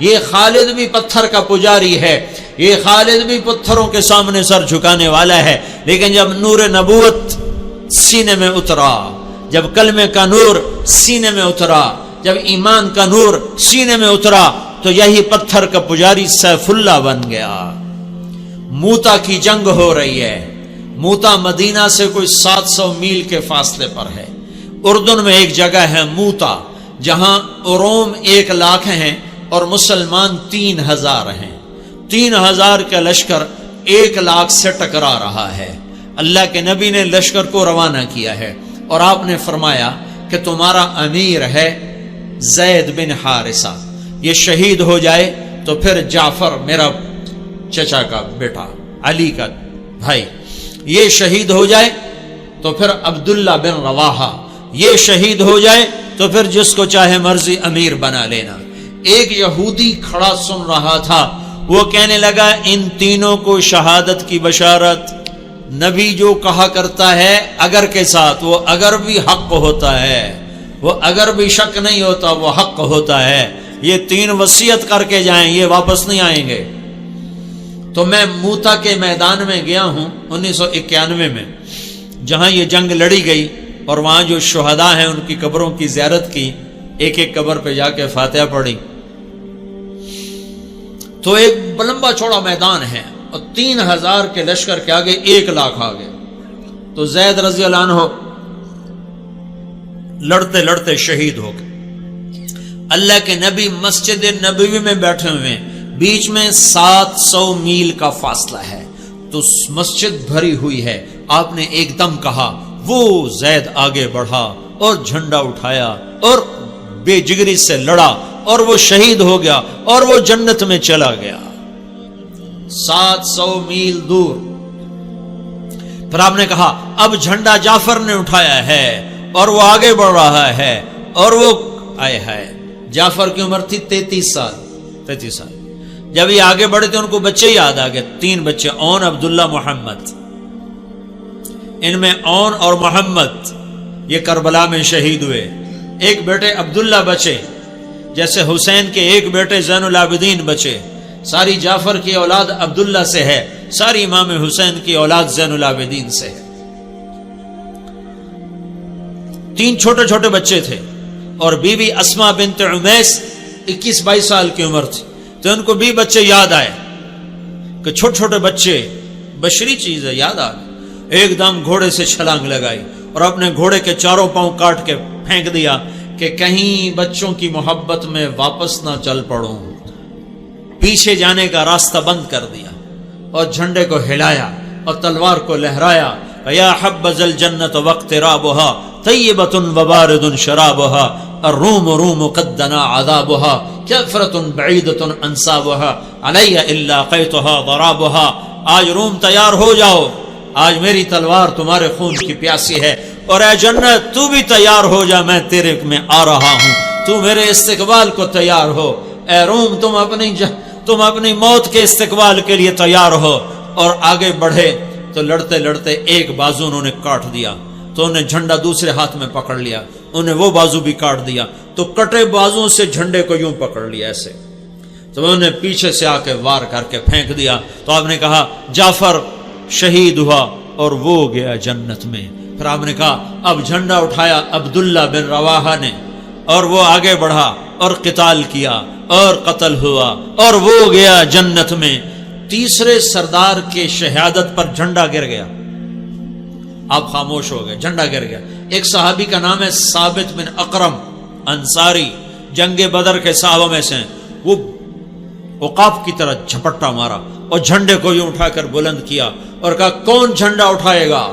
یہ خالد بھی پتھر کا پجاری ہے، یہ خالد بھی پتھروں کے سامنے سر جھکانے والا ہے، لیکن جب نور نبوت سینے میں اترا، جب کلمے کا نور سینے میں اترا، جب ایمان کا نور سینے میں اترا، تو یہی پتھر کا پجاری سیف اللہ بن گیا۔ موتا کی جنگ ہو رہی ہے، موتا مدینہ سے کوئی 700 میل کے فاصلے پر ہے۔ اردن میں ایک جگہ ہے موتا، جہاں روم 1 لاکھ ہیں اور مسلمان 3000 ہیں۔ 3000 کا لشکر 1 لاکھ سے ٹکرا رہا ہے۔ اللہ کے نبی نے لشکر کو روانہ کیا ہے اور آپ نے فرمایا کہ تمہارا امیر ہے زید بن حارثہ، یہ شہید ہو جائے تو پھر جعفر میرا چچا کا بیٹا علی کا بھائی یہ شہید ہو جائے تو پھر عبداللہ بن رواحہ یہ شہید ہو جائے تو پھر جس کو چاہے مرضی امیر بنا لینا۔ ایک یہودی کھڑا سن رہا تھا، وہ کہنے لگا ان تینوں کو شہادت کی بشارت، نبی جو کہا کرتا ہے اگر کے ساتھ، وہ اگر بھی حق ہوتا ہے، وہ اگر بھی شک نہیں ہوتا، وہ حق ہوتا ہے۔ یہ 3 وصیت کر کے جائیں، یہ واپس نہیں آئیں گے۔ تو میں موتا کے میدان میں گیا ہوں 1991 میں، جہاں یہ جنگ لڑی گئی، اور وہاں جو شہداء ہیں ان کی قبروں کی زیارت کی، ایک ایک قبر پہ جا کے فاتحہ پڑھی۔ تو ایک لمبا چوڑا میدان ہے اور 3000 کے لشکر کے آگے 1 لاکھ آگے۔ تو زید رضی اللہ عنہ لڑتے لڑتے شہید ہو گئے۔ اللہ کے نبی مسجد نبوی میں بیٹھے ہوئے، بیچ میں 700 میل کا فاصلہ ہے، تو مسجد بھری ہوئی ہے۔ آپ نے ایک دم کہا، وہ زید آگے بڑھا اور جھنڈا اٹھایا اور بے جگری سے لڑا اور وہ شہید ہو گیا اور وہ جنت میں چلا گیا 700 میل دور۔ پھر آپ نے کہا اب جھنڈا جعفر نے اٹھایا ہے اور وہ آگے بڑھ رہا ہے، اور وہ آئے ہے۔ جعفر کی عمر تھی 33 سال۔ جب یہ آگے بڑھے تو ان کو بچے یاد آ گئے، 3 بچے، اون، عبداللہ، محمد۔ ان میں اون اور محمد یہ کربلا میں شہید ہوئے۔ ایک بیٹے عبداللہ بچے، جیسے حسین کے ایک بیٹے زین العابدین بچے۔ ساری جعفر کی اولاد عبداللہ سے ہے، ساری امام حسین کی اولاد زین العابدین سے ہے۔ 3 چھوٹے چھوٹے بچے تھے، اور بیوی اسماء بنت عمیس 21-22 سال کی عمر تھی۔ تو ان کو بھی بچے یاد آئے کہ چھوٹے چھوٹے بچے، بشری چیز ہے، یاد آ گئے۔ ایک دم گھوڑے سے چھلانگ لگائی اور اپنے گھوڑے کے 4 پاؤں کاٹ کے پھینک دیا کہ کہیں بچوں کی محبت میں واپس نہ چل پڑوں۔ پیچھے جانے کا راستہ بند کر دیا اور جھنڈے کو ہلایا اور تلوار کو لہرایا، یا حبذ الجنت واقترابها طیبۃ وبارد شرابها الروم روم قد دنا عذابها کفرۃ بعیدۃ انصابها علی الا قیتها ضرابها۔ آج روم تیار ہو جاؤ، آج میری تلوار تمہارے خون کی پیاسی ہے، اور اے جنت تو بھی تیار ہو جا، میں تیرے میں آ رہا ہوں، تو میرے استقبال کو تیار ہو۔ اے روم تم اپنی موت کے استقبال کے لیے تیار ہو۔ اور آگے بڑھے تو لڑتے لڑتے ایک بازو انہوں نے کاٹ دیا، تو انہیں جھنڈا دوسرے ہاتھ میں پکڑ لیا، انہیں وہ بازو بھی کاٹ دیا، تو کٹے بازو سے جھنڈے کو یوں پکڑ لیا ایسے، تو انہوں نے پیچھے سے آ کے وار کر کے پھینک دیا۔ تو آپ نے کہا جعفر شہید ہوا اور وہ گیا جنت میں۔ پھر آپ نے کہا اب جھنڈا اٹھایا عبداللہ بن رواحہ نے، اور وہ آگے بڑھا اور قتال کیا اور قتل ہوا اور وہ گیا جنت میں۔ تیسرے سردار کے شہادت پر جھنڈا گر گیا، آپ خاموش ہو گئے، جھنڈا گر گیا۔ ایک صحابی کا نام ہے ثابت بن اقرم انصاری، جنگ بدر کے صحابہ میں سے، وہ عقاب کی طرح جھپٹا مارا اور جھنڈے کو یوں اٹھا کر بلند کیا اور کہا کون جھنڈا اٹھائے گا؟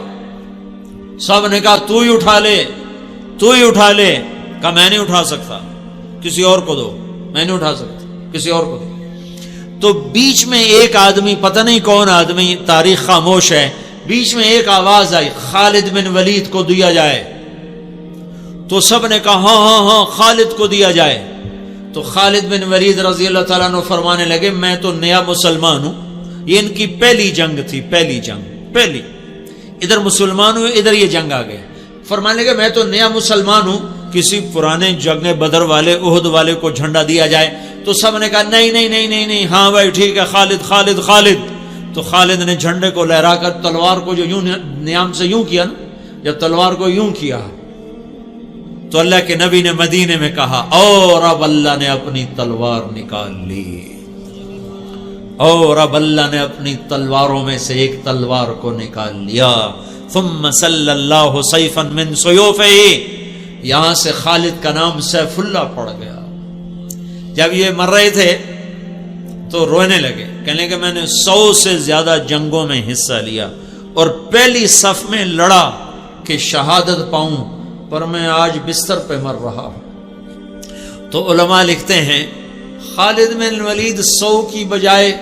سب نے کہا تو ہی اٹھا لے، تو ہی اٹھا لے۔ کہا میں نہیں اٹھا سکتا، کسی اور کو دو، میں نہیں اٹھا سکتا، کسی اور کو دو۔ تو بیچ میں ایک آدمی، پتہ نہیں کون آدمی، تاریخ خاموش ہے، بیچ میں ایک آواز آئی خالد بن ولید کو دیا جائے۔ تو سب نے کہا ہاں ہاں ہاں خالد کو دیا جائے۔ تو خالد بن ولید رضی اللہ تعالیٰ عنہ فرمانے لگے میں تو نیا مسلمان ہوں، یہ ان کی پہلی جنگ تھی، پہلی جنگ، پہلی، ادھر مسلمان ہوئے، ادھر یہ جنگ آ گئے۔ فرمانے لگے میں تو نیا مسلمان ہوں، کسی پرانے جنگ بدر والے، احد والے کو جھنڈا دیا جائے۔ تو سب نے کہا نہیں نہیں نہیں نہیں نہیں، ہاں بھائی ٹھیک ہے، خالد خالد خالد. تو خالد نے جھنڈے کو لہرا کر تلوار کو جو یوں نیام سے یوں کیا نا، جب تلوار کو یوں کیا تو اللہ کے نبی نے مدینے میں کہا اور اب اللہ نے اپنی تلوار نکال لی، اور اب اللہ نے اپنی تلواروں میں سے ایک تلوار کو نکال لیا. ثم صلی اللہ سیفا من سیوفہ، یہاں سے خالد کا نام سیف اللہ پڑ گیا. جب یہ مر رہے تھے تو رونے لگے، کہنے کہ میں نے 100 سے زیادہ جنگوں میں حصہ لیا اور پہلی صف میں لڑا کہ شہادت پاؤں، پر میں آج بستر پہ مر رہا ہوں. تو علماء لکھتے ہیں خالد بن ولید 100 کی بجائے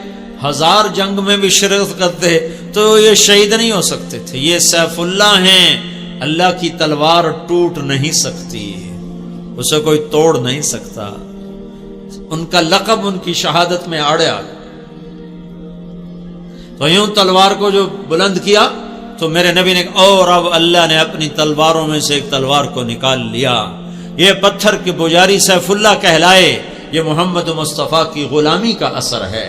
1000 جنگ میں بھی شرکت کرتے تو یہ شہید نہیں ہو سکتے تھے. یہ سیف اللہ ہیں، اللہ کی تلوار ٹوٹ نہیں سکتی، اسے کوئی توڑ نہیں سکتا. ان کا لقب ان کی شہادت میں آڑے آ گیا. تو یوں تلوار کو جو بلند کیا تو میرے نبی نے کہا اور اب اللہ نے اپنی تلواروں میں سے ایک تلوار کو نکال لیا. یہ پتھر کے پجاری سیف اللہ کہلائے، یہ محمد مصطفیٰ کی غلامی کا اثر ہے.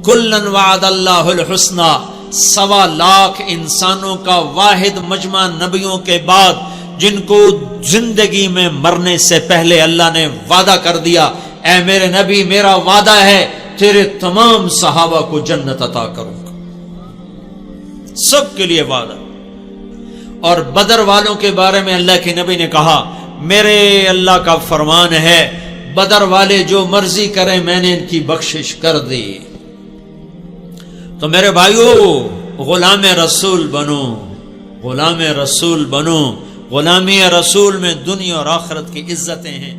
کلن وعد اللہ الحسنى، 1.25 لاکھ انسانوں کا واحد مجمع نبیوں کے بعد جن کو زندگی میں مرنے سے پہلے اللہ نے وعدہ کر دیا، اے میرے نبی میرا وعدہ ہے تیرے تمام صحابہ کو جنت عطا کروں گا، سب کے لیے وعدہ. اور بدر والوں کے بارے میں اللہ کے نبی نے کہا میرے اللہ کا فرمان ہے بدر والے جو مرضی کریں میں نے ان کی بخشش کر دی. تو میرے بھائیو غلام رسول بنو، غلام رسول بنو. غلامی رسول میں دنیا اور آخرت کی عزتیں ہیں.